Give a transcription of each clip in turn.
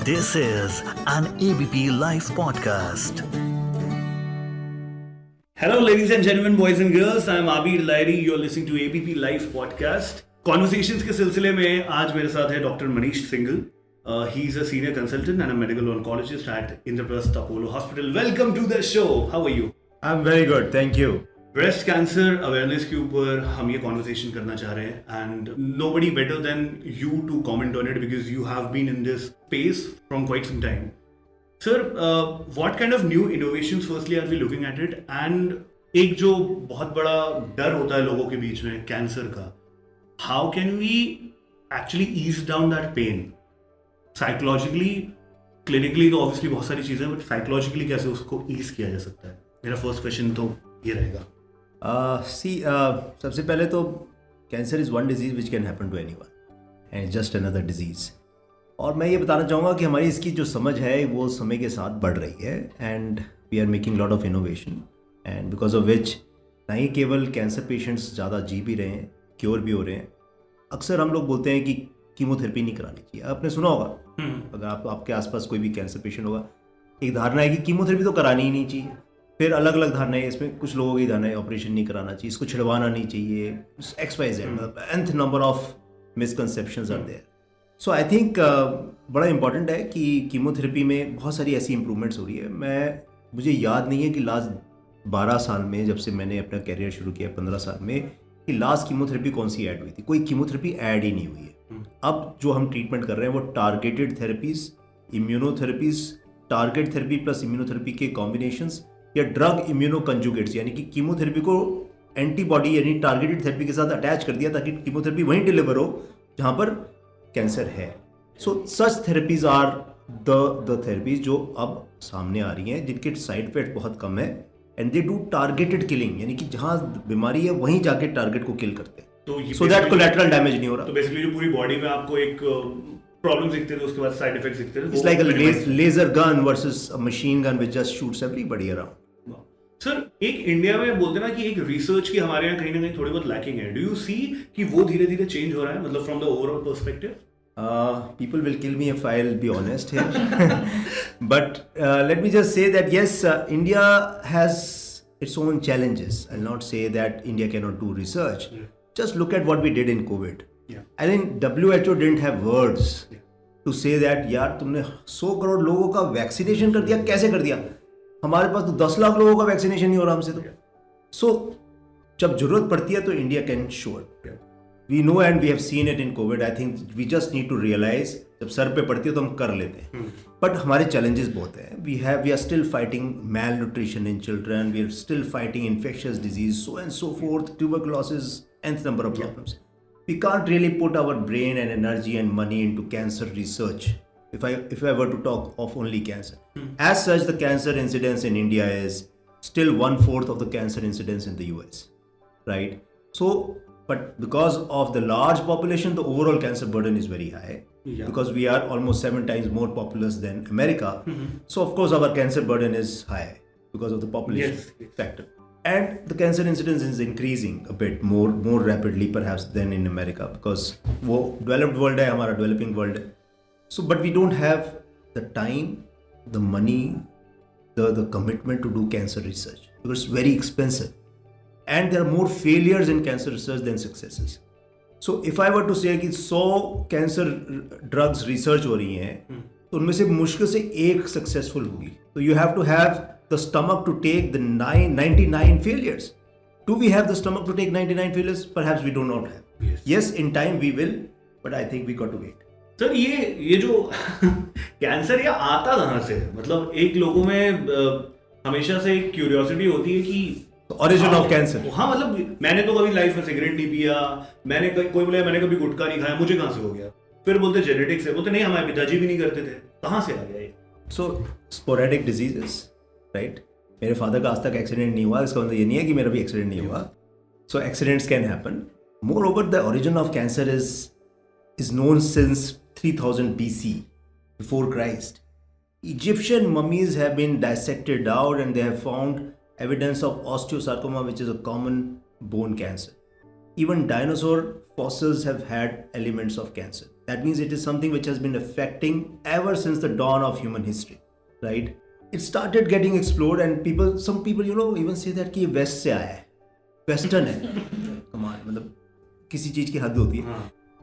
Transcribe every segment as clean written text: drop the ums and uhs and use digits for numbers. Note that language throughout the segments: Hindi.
This is an ABP Life podcast. Hello, ladies and gentlemen, boys and girls. I'm Abir Lairi. You're listening to ABP Life podcast. Conversations के सिलसिले में आज मेरे साथ है doctor Manish Singhal. He's a senior consultant and a medical oncologist at Indraprastha Apollo Hospital. Welcome to the show. How are you? I'm very good, thank you. Breast cancer awareness के ऊपर हम ये कॉन्वर्सेशन करना चाह रहे हैं and nobody better than you to comment on it because you have been in this space from quite some time. Sir, what kind of new innovations firstly are we looking at it, and एक जो बहुत बड़ा डर होता है लोगों के बीच में कैंसर का, how can we actually ease down that pain psychologically? Clinically तो ऑब्वियसली बहुत सारी चीजें, बट साइकोलॉजिकली कैसे उसको ईज किया जा सकता है? मेरा फर्स्ट क्वेश्चन तो ये रहेगा. सबसे पहले तो cancer is one disease which can happen to anyone and just another disease. और मैं ये बताना चाहूँगा कि हमारी इसकी जो समझ है वो समय के साथ बढ़ रही है and we are making lot of innovation and because of which ना ही केवल कैंसर पेशेंट्स ज़्यादा जी भी रहे हैं, क्योर भी हो रहे हैं. अक्सर हम लोग बोलते हैं कि कीमोथेरेपी नहीं करानी चाहिए. आपने सुना होगा, अगर आपके आसपास कोई भी कैंसर पेशेंट होगा, एक धारणा है कि कीमोथेरेपी तो करानी ही नहीं चाहिए. फिर अलग अलग धारणाएं, इसमें कुछ लोगों की धारणा है ऑपरेशन नहीं कराना चाहिए, इसको छिड़वाना नहीं चाहिए, XYZ, मतलब nth number of misconceptions are there. So I think बड़ा इंपॉर्टेंट है कि कीमोथेरेपी में बहुत सारी ऐसी इंप्रूवमेंट्स हो रही है. मुझे याद नहीं है कि लास्ट 12 साल में, जब से मैंने अपना कैरियर शुरू किया 15 साल में, कि लास्ट कीमोथेरेपी कौन सी ऐड हुई थी. कोई कीमोथेरेपी ऐड ही नहीं हुई है. अब जो हम ट्रीटमेंट कर रहे हैं वो targeted therapies, immunotherapies, target therapy plus immunotherapy के कॉम्बिनेशंस या ड्रग इम्यूनो कंजुगेट्स, यानी कि कीमोथेरेपी को एंटीबॉडी यानी टारगेटेड थेरेपी के साथ अटैच कर दिया ताकि कीमोथेरेपी वहीं डिलीवर हो जहां पर कैंसर है. सो सच थेरेपीज आर द थेरेपीज जो अब सामने आ रही हैं, जिनके साइड इफेक्ट बहुत कम है and they do targeted killing, यानी कि जहां बीमारी है वहीं जाके टारगेट को किल करते हैं सो दैट कोलैटरल डैमेज नहीं हो रहा. तो बेसिकली जो पूरी बॉडी में आपको एक प्रॉब्लम दिखते थे, उसके बाद साइड इफेक्ट्स दिखते थे. It's like a laser gun versus a machine gun which just shoots everybody around. Sir, एक इंडिया में बोलते ना कि एक रिसर्च की हमारे यहाँ कहीं ना कहीं थोड़ी बहुत लैकिंग है. डू यू सी कि वो धीरे धीरे चेंज हो रहा है, मतलब from the overall perspective? People will kill me if I'll be honest here. But let me just say that yes, India has its own challenges. I'll not say that India cannot do research. Just look at what we did in COVID. I think WHO didn't have words to say that यार तुमने 100 करोड़ लोगों का वैक्सीनेशन कर दिया. कैसे कर दिया? हमारे पास तो 10 लाख लोगों का वैक्सीनेशन नहीं हो रहा हमसे. तो सो जब जरूरत पड़ती है तो India can show it. We know and we have seen it in Covid. I think we just need to realise, जब सर पे पड़ती है तो हम कर लेते हैं. बट हमारे चैलेंजेस बहुत हैं. We are still fighting malnutrition in children, we are still fighting infectious disease, so and so forth, tuberculosis, nth number of problems. We can't really put our brain and energy and money into cancer research. If I were to talk of only cancer, as such, the cancer incidence in India is still 1/4 of the cancer incidence in the US, right? So, but because of the large population, the overall cancer burden is very high. Because we are almost 7 times more populous than America. So, of course, our cancer burden is high because of the population factor. And the cancer incidence is increasing a bit more rapidly perhaps than in America, because वो developed world है, हमारा developing world है. So, but we don't have the time, the money, the commitment to do cancer research because it's very expensive. And there are more failures in cancer research than successes. So, if I were to say कि 100 cancer drugs research हो रही हैं, तो उनमें से मुश्किल से एक successful होगी. So, you have to have the stomach to take the 99 failures. Do we have the stomach to take 99 failures? Perhaps we do not have. Yes, in time we will, but I think we got to wait. Sir, ये जो कैंसर ये आता कहाँ से? मतलब एक लोगों में हमेशा से एक क्यूरियोसिटी होती है कि ओरिजिन ऑफ कैंसर. हाँ, मतलब मैंने तो कभी लाइफ में सिगरेट नहीं पिया, कोई बोले मैंने कभी गुटखा नहीं खाया, मुझे कहाँ से हो गया? फिर बोलते जेनेटिक्स है, बोलते नहीं हमारे पिताजी भी नहीं करते थे, कहाँ से आ गया ये? सो स्पोरेडिक डिजीजेस, राइट? मेरे फादर का आज तक एक्सीडेंट नहीं हुआ, इसका मतलब ये नहीं है कि मेरा भी एक्सीडेंट नहीं हुआ. So accidents can happen. Moreover, the origin of cancer is known since 3000 BC, before Christ. Egyptian mummies have been dissected out and they have found evidence of osteosarcoma, which is a common bone cancer. Even dinosaur fossils have had elements of cancer. That means it is something which has been affecting ever since the dawn of human history, right? It started getting explored, and some people, even say that कि ये west से आया है, western है. Come on, मतलब किसी चीज की हद होती है.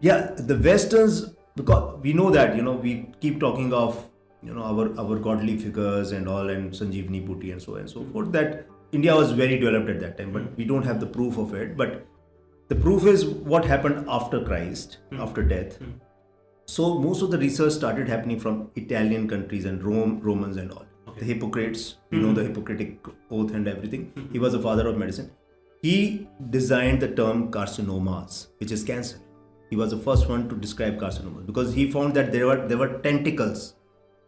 Yeah, the westerns, because we know that, we keep talking of, our godly figures and all, and Sanjeevani Bhutti and so on and so forth, that India was very developed at that time, but we don't have the proof of it. But the proof is what happened after Christ, after death. So most of the research started happening from Italian countries and Romans and all. Okay. The Hippocrates, we know the Hippocratic oath and everything. He was the father of medicine. He designed the term carcinomas, which is cancer. He was the first one to describe carcinomas because he found that there were tentacles.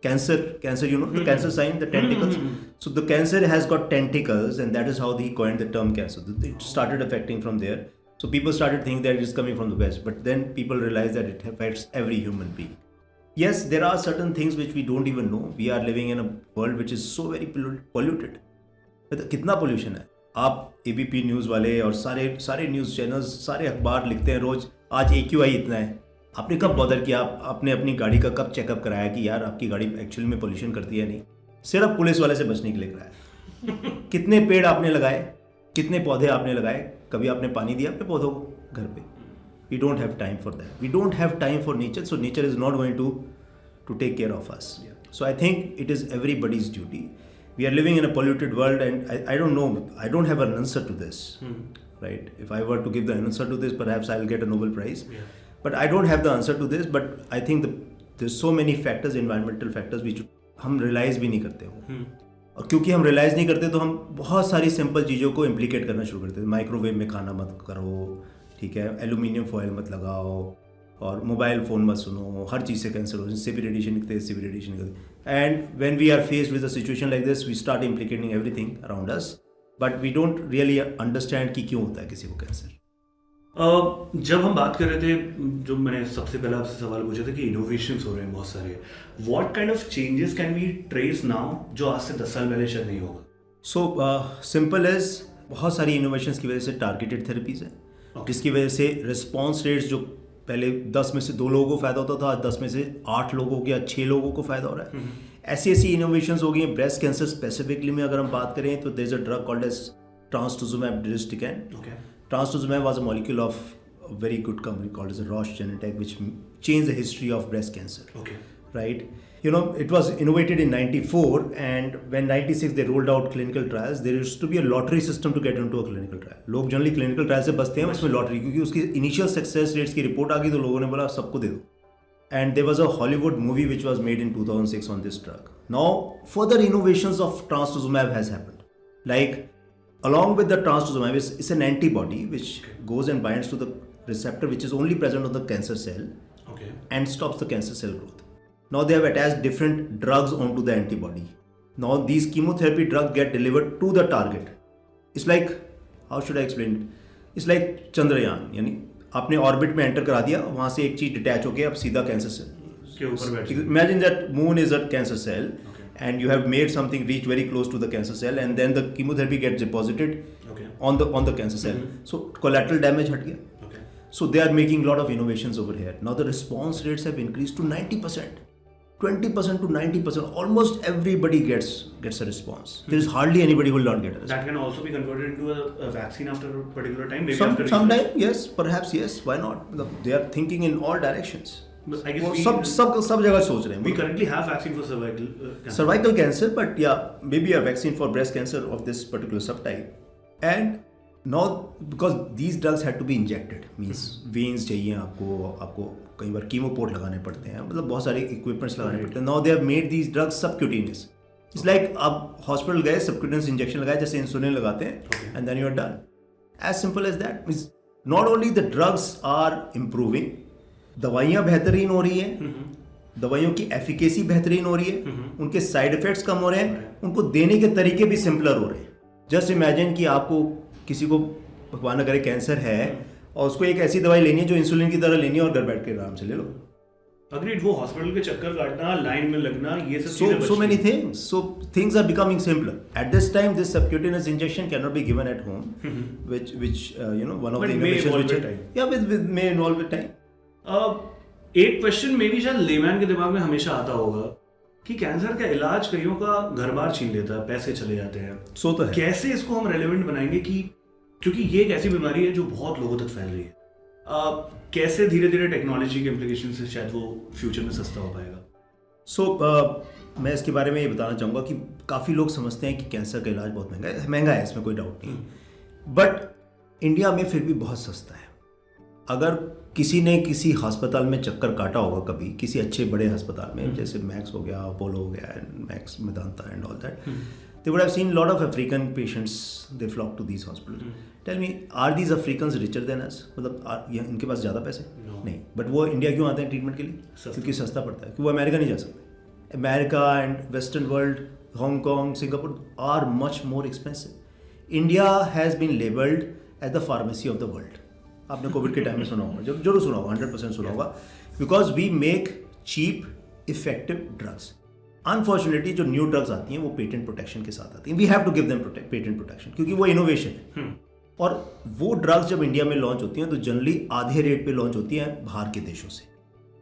Cancer, the cancer sign, the tentacles. So the cancer has got tentacles, and that is how he coined the term cancer. It started affecting from there. So people started thinking that it is coming from the West, but then people realized that it affects every human being. Yes, there are certain things which we don't even know. We are living in a world which is so very polluted. कितना pollution है? आप ABP न्यूज़ वाले और सारे न्यूज़ चैनल्स, सारे अखबार लिखते हैं रोज, आज AQI इतना है. आपने कब बॉदर किया? आपने अपनी गाड़ी का कब चेकअप कराया कि यार आपकी गाड़ी एक्चुअली में पोल्यूशन करती है नहीं? सिर्फ पुलिस वाले से बचने के लिए कराया. कितने पेड़ आपने लगाए, कितने पौधे आपने लगाए, कभी आपने पानी दिया अपने पौधों को घर पे? We don't have time for that. We don't have time for nature, so nature is not going to take care of us. Yeah. So I think it is everybody's duty. We are living in a polluted world, and I don't know, I don't have an answer to this. Right? If I were to give the answer to this, perhaps I'll get a Nobel Prize. Yeah. But I don't have the answer to this. But I think there's so many factors, environmental factors, which हम realize भी नहीं करते हो. और क्योंकि हम realize नहीं करते तो हम बहुत सारी सिंपल चीज़ों को implicate करना शुरू करते हैं. माइक्रोवेव में खाना मत करो, ठीक है, एल्यूमिनियम फॉयल मत लगाओ, और मोबाइल फ़ोन मत सुनो, हर चीज़ से कैंसर हो, इससे भी रेडिएशन निकलते हैं, इससे भी रेडिएशन निकलते हैं. And when we are faced with a situation like this, we start implicating everything around us, but we don't really understand कि क्यों होता है किसी को कैंसर. जब हम बात कर रहे थे, जो मैंने सबसे पहले आपसे सवाल पूछा था कि इनोवेशंस हो रहे हैं बहुत सारे, what kind of changes can we trace now जो आज से 10 साल पहले शायद नहीं होगा? सो सिंपल इज, बहुत सारी इनोवेशंस की वजह से टारगेटेड थेरेपीज हैं, जिसकी वजह से रिस्पॉन्स रेट्स जो पहले 10 में से 2 लोगों को फ़ायदा होता था, आज 10 में से 8 लोगों को या 6 लोगों को फ़ायदा हो रहा है. ऐसी इनोवेशंस हो गई हैं. ब्रेस्ट कैंसर स्पेसिफिकली में अगर हम बात करें तो there is a drug called as trastuzumab डिजिस्टिकैन. Trastuzumab was a molecule of a very good company called as Roche Genentech, which changed the history of breast cancer. Okay. Right? It was innovated in 94, and when 96 they rolled out clinical trials. There used to be a lottery system to get into a clinical trial. लोग जनरली clinical trial से बचते हैं, उसमें लॉटरी, क्योंकि उसकी initial success rates की रिपोर्ट आ गई तो लोगों ने बोला सबको दे दो. And there was a Hollywood movie which was made in 2006 on this drug. Now further innovations of trastuzumab has happened. Like along with the trastuzumab, it's an antibody which goes and binds to the receptor which is only present on the cancer cell, and stops the cancer cell growth. Now they have attached different drugs onto the antibody. Now these chemotherapy drugs get delivered to the target. It's like, how should I explain it? It's like Chandrayaan, यानी आपने ऑर्बिट में एंटर करा दिया, वहाँ से एक चीज डिटैच होके अब सीधा कैंसर सेल के ऊपर बैठ. Imagine that moon is a cancer cell, and you have made something reach very close to the cancer cell, and then the chemotherapy gets deposited on the cancer cell. So collateral damage हट गया. So they are making a lot of innovations over here. Now the response rates have increased to 90%, 20% to 90%. Almost everybody gets a response. There is hardly anybody who will not get a response. That can also be converted into a vaccine after a particular time. Maybe sometime, yes, perhaps yes. Why not? They are thinking in all directions. But I guess सब जगह सोच रहे हैं. We currently have vaccine for cervical cancer. Cervical cancer, but yeah, maybe a vaccine for breast cancer of this particular subtype. And now because these drugs had to be injected, means veins चाहिए आपको कई बार कीमोपोर्ट लगाने पड़ते हैं, मतलब बहुत सारे इक्विपमेंट्स लगाने पड़ते हैं. Now they have made these drugs subcutaneous. It's like आप हॉस्पिटल गए, subcutaneous इंजेक्शन लगाए जैसे इंसुलिन लगाते हैं, and then you are done. As simple as that. Means not only the drugs are improving, दवाइयाँ बेहतरीन हो रही हैं, दवाइयों की एफिकेसी बेहतरीन हो रही है, उनके साइड इफेक्ट्स कम हो रहे हैं, उनको देने के तरीके भी सिंपलर हो रहे हैं. जस्ट इमेजिन कि आपको किसी को भगवान न करे कैंसर है और उसको एक ऐसी दवाई लेनी है जो इंसुलिन की तरह लेनी है और घर बैठ के आराम से ले लो. अग्रीड. वो हॉस्पिटल के चक्कर काटना, लाइन में लगना, ये सब चीजें so many things. So things are becoming simpler. At this time, this subcutaneous injection cannot be given at home, which one of the innovations which may involve with time. एक क्वेश्चन मे भी शायद लेमैन के दिमाग में हमेशा आता होगा कि कैंसर का इलाज कईयों का घर बार छीन लेता है, पैसे चले जाते हैं, सो तो है। कैसे इसको हम रेलेवेंट बनाएंगे कि क्योंकि ये एक ऐसी बीमारी है जो बहुत लोगों तक फैल रही है, कैसे धीरे धीरे टेक्नोलॉजी के इम्प्लीकेशन से शायद वो फ्यूचर में सस्ता हो पाएगा? मैं इसके बारे में ये बताना चाहूँगा कि काफ़ी लोग समझते हैं कि कैंसर का इलाज बहुत महंगा है, इसमें कोई डाउट नहीं, बट इंडिया में फिर भी बहुत सस्ता है। अगर किसी ने किसी अस्पताल में चक्कर काटा होगा कभी, किसी अच्छे बड़े अस्पताल में, जैसे मैक्स हो गया, अपोलो हो गया, max Medanta and all that, they would have seen lot of African patients, they flock to these hospitals. Tell me, are these Africans richer than us? मतलब इनके पास ज़्यादा पैसे? नहीं, बट वो इंडिया क्यों आते हैं ट्रीटमेंट के लिए? क्योंकि सस्ता पड़ता है, कि वो अमेरिका नहीं जा सकते। America and western world, Hong Kong, Singapore are much more expensive. India has been labelled as the pharmacy of the world. आपने कोविड के टाइम में सुना होगा, जरूर सुना होगा, 100% सुना होगा, because we make cheap effective drugs. Unfortunately जो न्यू ड्रग्स आती हैं वो पेटेंट प्रोटेक्शन के साथ आती हैं। We have to give them patent protection, क्योंकि वो इनोवेशन है। और वो ड्रग्स जब इंडिया में लॉन्च होती हैं तो जनरली आधे रेट पे लॉन्च होती हैं बाहर के देशों से।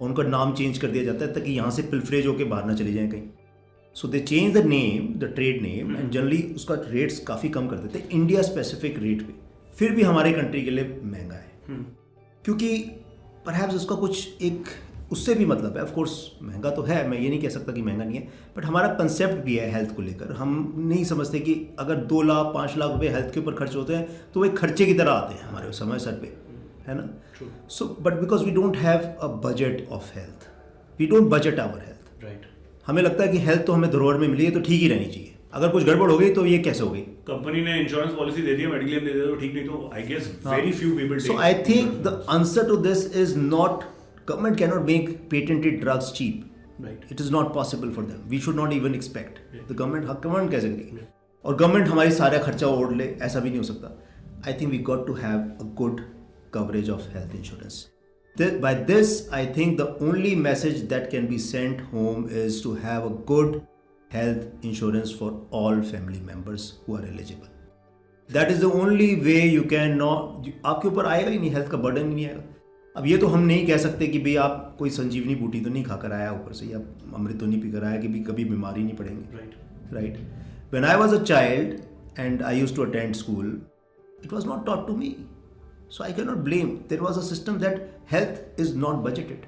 उनका नाम चेंज कर दिया जाता है ताकि यहाँ से पिलफ्रेज होकर बाहर ना चले जाएं कहीं। So they change the name, the trade name, and generally उसका रेट्स काफ़ी कम कर देते हैं इंडिया स्पेसिफिक रेट पे। फिर भी हमारे कंट्री के लिए महंगा है, क्योंकि परहैप्स उसका कुछ एक उससे भी मतलब है। ऑफ कोर्स महंगा तो है, मैं ये नहीं कह सकता कि महंगा नहीं है, बट हमारा कंसेप्ट भी है हेल्थ को लेकर। हम नहीं समझते कि अगर 2 लाख 5 लाख रुपए हेल्थ के ऊपर खर्च होते हैं तो वो एक खर्चे की तरह आते हैं हमारे समय सर पे, है ना? So but because we don't have a budget of health, we don't budget our health. Right. हमें लगता है कि हेल्थ तो हमें धरोहर में मिली है तो ठीक ही रहनी चाहिए, अगर कुछ गड़बड़ हो गई तो ये कैसे हो गई? कंपनी ने इंश्योरेंस पॉलिसी दे दी, मेडिक्लेम दे दिया तो ठीक, नहीं तो I guess very few people take. So I think the answer to this is not government cannot make patented drugs cheap. Right. It is not possible for them. We should not even expect. The government कैसे करेगी? और government हमारी सारा खर्चा ओढ़ ले, ऐसा भी नहीं हो सकता. I think we got to have a good coverage of health insurance. By this, I think the only message that can be sent home is to have a good health insurance for all family members who are eligible. That is the only way you can not. आपके ऊपर आएगा ही नहीं, हेल्थ का बर्डन नहीं आएगा। अब ये तो हम नहीं कह सकते कि भाई आप कोई संजीवनी बूटी तो नहीं खाकर आया ऊपर से, या अमृत तो नहीं पीकर आया कि भी कभी बीमारी नहीं पड़ेंगे। Right. When I was a child and I used to attend school, it was not taught to me, so I can not blame. There was a system that health is not budgeted.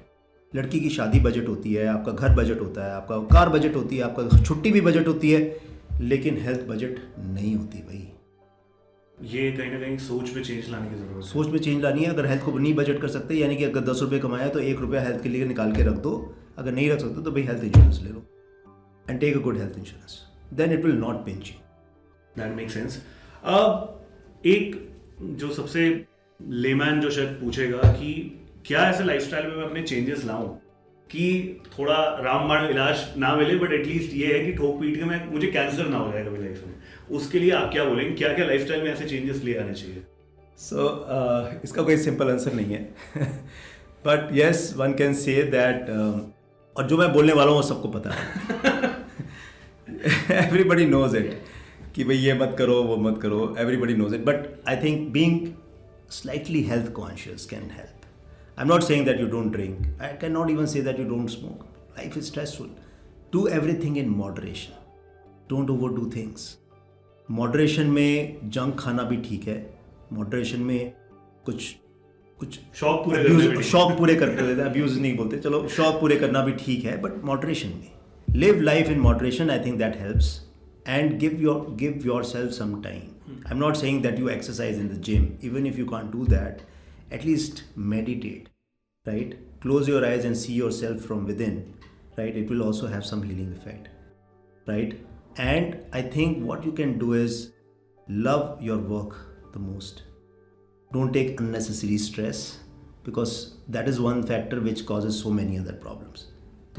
लड़की की शादी बजट होती है, आपका घर बजट होता है, आपका कार बजट होती है, आपका छुट्टी भी बजट होती है, लेकिन हेल्थ बजट नहीं होती भाई। ये कहीं ना कहीं सोच में चेंज लाने की जरूरत है। सोच में चेंज लानी है। अगर हेल्थ को नहीं बजट कर सकते, यानी कि अगर 10 रुपये कमाया तो 1 रुपया हेल्थ के लिए निकाल के रख दो। अगर नहीं रख सकते तो भाई हेल्थ इंश्योरेंस ले लो and take a good health insurance, then it will not pinch you. That make sense. एक जो सबसे लेमैन जो शायद पूछेगा कि क्या ऐसे लाइफस्टाइल में मैं अपने चेंजेस लाऊं कि थोड़ा रामबाण इलाज ना मिले, बट एटलीस्ट ये है कि ठोक पीट के मुझे कैंसर ना हो जाए कभी लाइफ में, उसके लिए आप क्या बोलेंगे? क्या क्या लाइफस्टाइल में ऐसे चेंजेस ले आने चाहिए? सो इसका कोई सिंपल आंसर नहीं है, but yes one can say that, और जो मैं बोलने वाला हूँ वो सबको पता है। एवरीबडी नोज इट कि भाई ये मत करो, वो मत करो, everybody knows it, but I think being slightly health conscious can help. I'm not saying that you don't drink. I cannot even say that you don't smoke. Life is stressful. Do everything in moderation. Don't overdo things. Moderation में जंक खाना भी ठीक है. Moderation में कुछ शौक पूरे करते हुए, अब्यूज नहीं बोलते, चलो शौक पूरे करना भी ठीक है, बट मॉडरेशन में. Live life in moderation. I think that helps. And give yourself some time. I'm not saying that you exercise in the gym. Even if you can't do that, at least meditate, right? Close your eyes and see yourself from within, right? It will also have some healing effect, right? And I think what you can do is love your work the most. Don't take unnecessary stress, because that is one factor which causes so many other problems.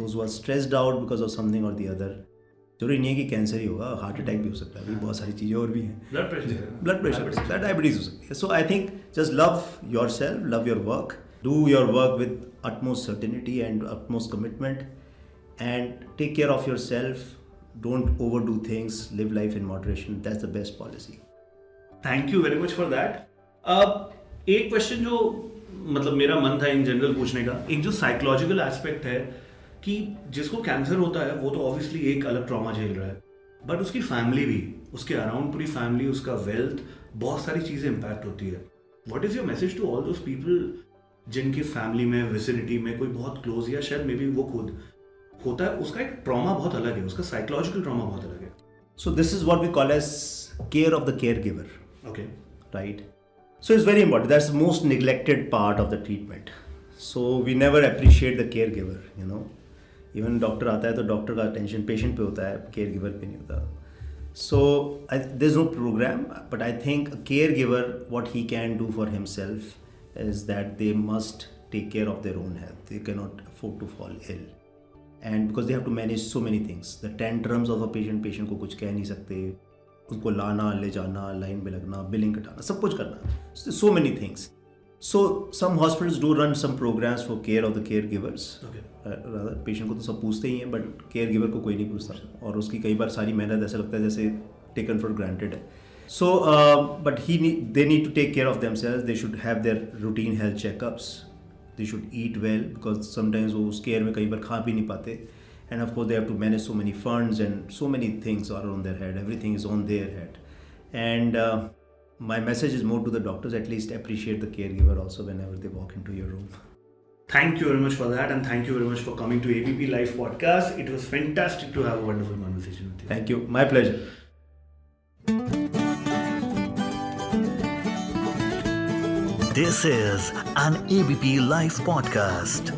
Those who are stressed out because of something or the other, जरूरी नहीं है कि कैंसर ही होगा, हार्ट अटैक भी हो सकता है, बहुत सारी चीज़ें और भी हैं, ब्लड प्रेशर हो सकता है, डायबिटीज हो सकती है. So I think just love yourself, love your work, do your work with utmost certainty and utmost commitment, and take care of yourself. Don't overdo things, live life in moderation. That's the best policy. Thank you very much for that. एक क्वेश्चन जो मतलब मेरा मन था इन जनरल पूछने का, एक जो साइकोलॉजिकल एस्पेक्ट है कि जिसको कैंसर होता है वो तो ऑब्वियसली एक अलग ट्रॉमा झेल रहा है, बट उसकी फैमिली भी, उसके अराउंड पूरी फैमिली, उसका वेल्थ, बहुत सारी चीज़ें इम्पैक्ट होती है. What is your message to all those people जिनकी फैमिली में, विसिनिटी में कोई बहुत क्लोज या शायद मे बी वो खुद होता है, उसका एक ट्रॉमा बहुत अलग है, उसका साइकोलॉजिकल ट्रॉमा बहुत अलग है. So this is what we call as care of the caregiver, okay. right? So it's very important. That's the most neglected part of the treatment. So we never appreciate the caregiver, you know. Even doctor आता है तो डॉक्टर का अटेंशन पेशेंट पे होता है, केयर गिवर पे नहीं होता. So there's no program, but I think a caregiver, what he can do for himself is that they must take care of their own health. They cannot afford to fall ill. And because they have to manage so many things, the tantrums of a patient को कुछ कह नहीं सकते, उनको लाना, ले जाना, लाइन में लगना, बिलिंग कटाना, सब कुछ करना. So many things. So some hospitals do run some programs for care of the caregivers. Okay. Rather patient को तो सब पूछते ही हैं, but caregiver को कोई नहीं पूछता, और उसकी कई बार सारी मेहनत ऐसा लगता है जैसे taken for granted है. So but they need to take care of themselves. They should have their routine health checkups. They should eat well, because sometimes वो उस केयर में कई बार खा भी नहीं पाते, and of course they have to manage so many funds and so many things are on their head. Everything is on their head, and my message is more to the doctors. At least appreciate the caregiver also whenever they walk into your room. Thank you very much for that, and thank you very much for coming to ABP Live Podcast. It was fantastic to have a wonderful conversation with you. Thank you. My pleasure. This is an ABP Live podcast.